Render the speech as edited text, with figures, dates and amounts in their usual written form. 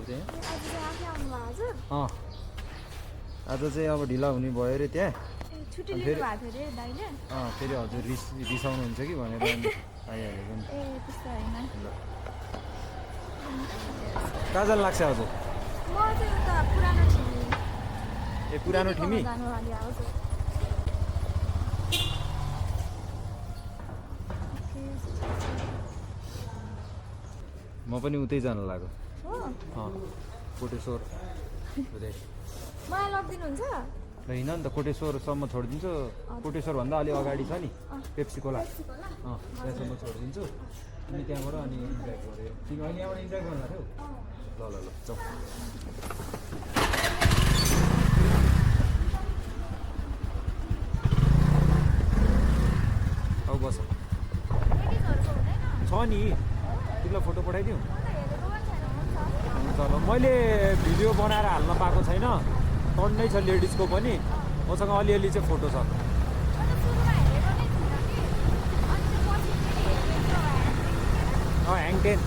त्यहाँ आज चाहिँ आफै आउनुभयो हजुर आज चाहिँ अब ढिला हुने भयो अरे त्यहाँ छुट्टी लिनु भएको थियो अरे दाइले फेरि हजुर रिसाउनुहुन्छ कि भनेर अनि आइहालेको नि ए त्यस्तो होइन कहाँ जानु लाग्छ हजुर म चाहिँ उता पुरानो ठिमी ए पुरानो ठिमी जानु लागि हजुर म पनि उतै जानु लाग्यो हो कोटेश्वर हुँदै मलाई लगिदिनुहुन्छ होइन नि त कोटेश्वरसम्म छोडिदिन्छु कोटेश्वरभन्दा अलि अगाडि छ नि पेप्सी खोला त्यहाँसम्म छोडिदिन्छु अनि त्यहाँबाट अनि इन्जोय गऱ्यो तिमी अहिले यहाँबाट इन्जोय गर्नु थियो ल ल ल जाउँ औ बस छ नि तिमीलाई फोटो पठाइदिउँ हुन्छ ल मैले भिडियो बनाएर हाल्न पाएको छैन टन्नै छ लेडिजको पनि मसँग अलिअलि चाहिँ फोटो छ ह्याङ टेन